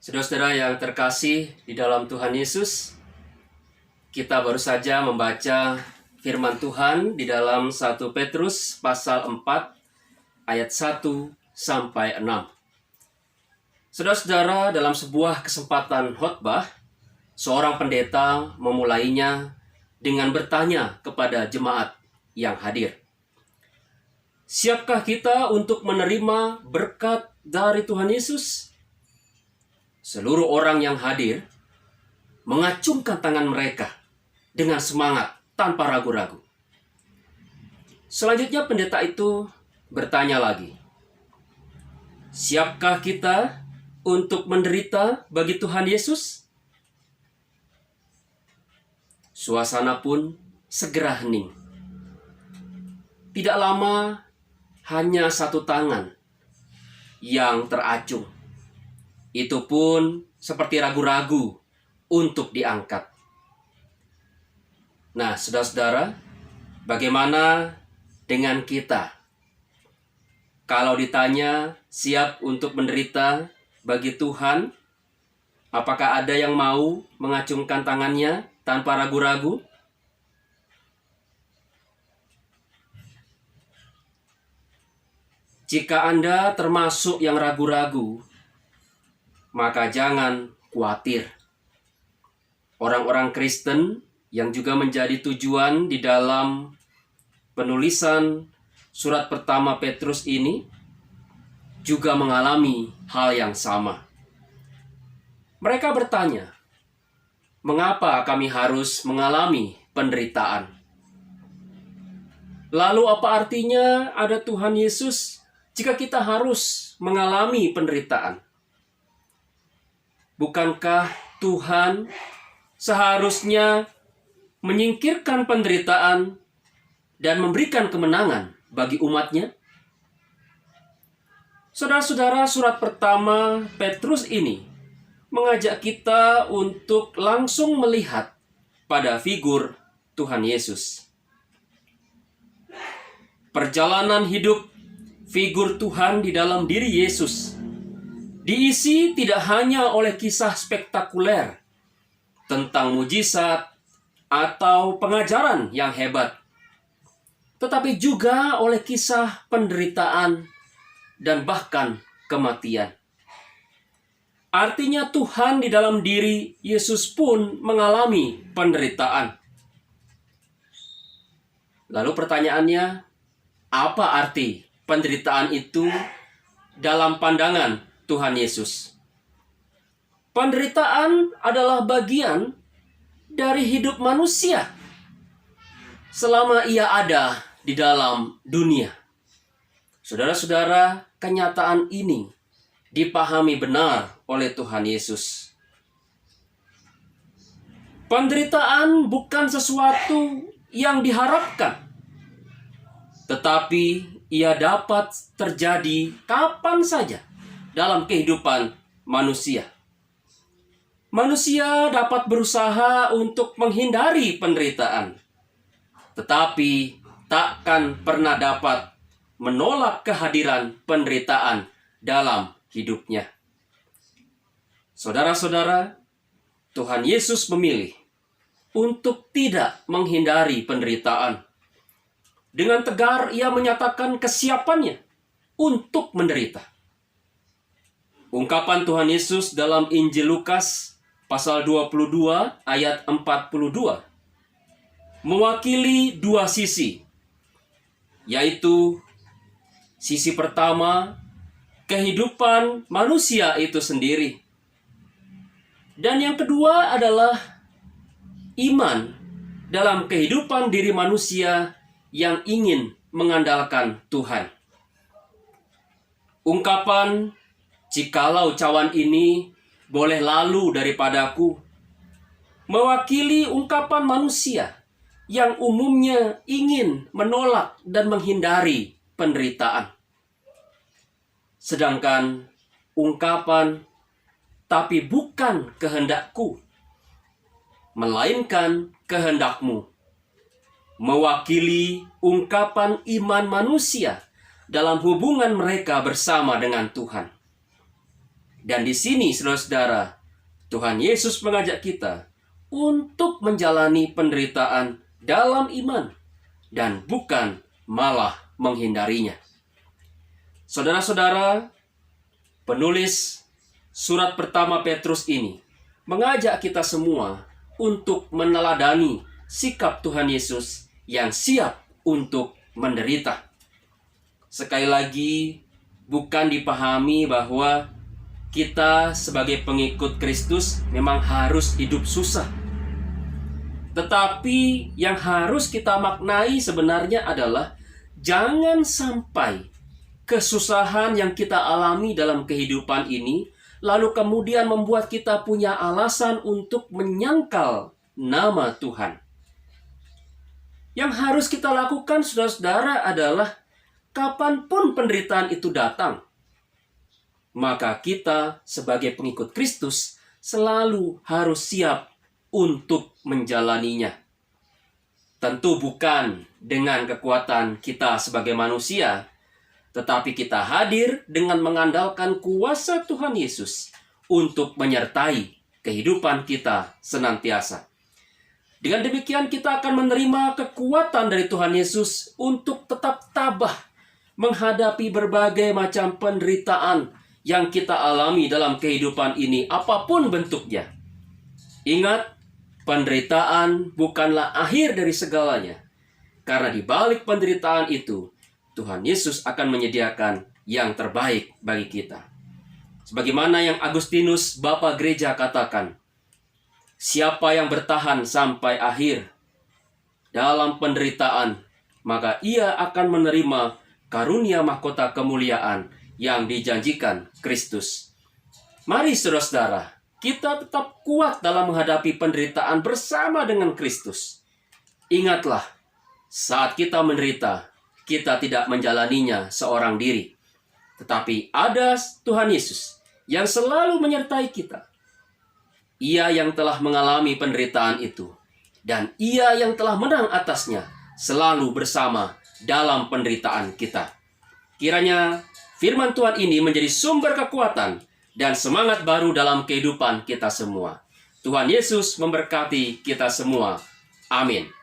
Saudara-saudara yang terkasih di dalam Tuhan Yesus, kita baru saja membaca firman Tuhan di dalam 1 Petrus pasal 4 ayat 1 sampai 6. Saudara-saudara, dalam sebuah kesempatan khotbah, seorang pendeta memulainya dengan bertanya kepada jemaat yang hadir. Siapkah kita untuk menerima berkat dari Tuhan Yesus? Seluruh orang yang hadir mengacungkan tangan mereka dengan semangat tanpa ragu-ragu. Selanjutnya pendeta itu bertanya lagi, siapkah kita untuk menderita bagi Tuhan Yesus? Suasana pun segera hening. Tidak lama, hanya satu tangan yang teracung. Itu pun seperti ragu-ragu untuk diangkat. Nah, saudara-saudara, bagaimana dengan kita? Kalau ditanya siap untuk menderita bagi Tuhan, apakah ada yang mau mengacungkan tangannya tanpa ragu-ragu? Jika Anda termasuk yang ragu-ragu, maka jangan khawatir. Orang-orang Kristen yang juga menjadi tujuan di dalam penulisan surat pertama Petrus ini juga mengalami hal yang sama. Mereka bertanya, mengapa kami harus mengalami penderitaan? Lalu apa artinya ada Tuhan Yesus jika kita harus mengalami penderitaan? Bukankah Tuhan seharusnya menyingkirkan penderitaan dan memberikan kemenangan bagi umatnya? Saudara-saudara, surat pertama Petrus ini mengajak kita untuk langsung melihat pada figur Tuhan Yesus. Perjalanan hidup figur Tuhan di dalam diri Yesus diisi tidak hanya oleh kisah spektakuler tentang mujizat atau pengajaran yang hebat, tetapi juga oleh kisah penderitaan dan bahkan kematian. Artinya Tuhan di dalam diri Yesus pun mengalami penderitaan. Lalu pertanyaannya, apa arti penderitaan itu dalam pandangan Tuhan Yesus? Penderitaan adalah bagian dari hidup manusia selama ia ada di dalam dunia. Saudara-saudara, kenyataan ini dipahami benar oleh Tuhan Yesus. Penderitaan bukan sesuatu yang diharapkan, tetapi ia dapat terjadi kapan saja dalam kehidupan manusia. Manusia dapat berusaha untuk menghindari penderitaan, tetapi takkan pernah dapat menolak kehadiran penderitaan dalam hidupnya. Saudara-saudara, Tuhan Yesus memilih untuk tidak menghindari penderitaan. Dengan tegar ia menyatakan kesiapannya untuk menderita. Ungkapan Tuhan Yesus dalam Injil Lukas pasal 22 ayat 42 mewakili dua sisi, yaitu sisi pertama, kehidupan manusia itu sendiri. Dan yang kedua adalah iman dalam kehidupan diri manusia yang ingin mengandalkan Tuhan. Ungkapan, jikalau cawan ini boleh lalu daripadaku, mewakili ungkapan manusia yang umumnya ingin menolak dan menghindari penderitaan. Sedangkan ungkapan, tapi bukan kehendakku, melainkan kehendakmu, mewakili ungkapan iman manusia dalam hubungan mereka bersama dengan Tuhan. Dan di sini, saudara-saudara, Tuhan Yesus mengajak kita untuk menjalani penderitaan dalam iman dan bukan malah menghindarinya. Saudara-saudara, penulis surat pertama Petrus ini mengajak kita semua untuk meneladani sikap Tuhan Yesus yang siap untuk menderita. Sekali lagi, bukan dipahami bahwa kita sebagai pengikut Kristus memang harus hidup susah. Tetapi yang harus kita maknai sebenarnya adalah jangan sampai kesusahan yang kita alami dalam kehidupan ini lalu kemudian membuat kita punya alasan untuk menyangkal nama Tuhan. Yang harus kita lakukan, saudara-saudara, adalah kapanpun penderitaan itu datang, maka kita sebagai pengikut Kristus selalu harus siap untuk menjalaninya. Tentu bukan dengan kekuatan kita sebagai manusia, tetapi kita hadir dengan mengandalkan kuasa Tuhan Yesus untuk menyertai kehidupan kita senantiasa. Dengan demikian kita akan menerima kekuatan dari Tuhan Yesus untuk tetap tabah menghadapi berbagai macam penderitaan yang kita alami dalam kehidupan ini, apapun bentuknya. Ingat, penderitaan bukanlah akhir dari segalanya. Karena di balik penderitaan itu, Tuhan Yesus akan menyediakan yang terbaik bagi kita. Sebagaimana yang Agustinus, Bapa Gereja, katakan, siapa yang bertahan sampai akhir dalam penderitaan, maka ia akan menerima karunia mahkota kemuliaan yang dijanjikan Kristus. Mari saudara-saudara, kita tetap kuat dalam menghadapi penderitaan bersama dengan Kristus. Ingatlah, saat kita menderita, kita tidak menjalaninya seorang diri. Tetapi ada Tuhan Yesus yang selalu menyertai kita. Ia yang telah mengalami penderitaan itu, dan Ia yang telah menang atasnya, selalu bersama dalam penderitaan kita. Kiranya firman Tuhan ini menjadi sumber kekuatan dan semangat baru dalam kehidupan kita semua. Tuhan Yesus memberkati kita semua. Amin.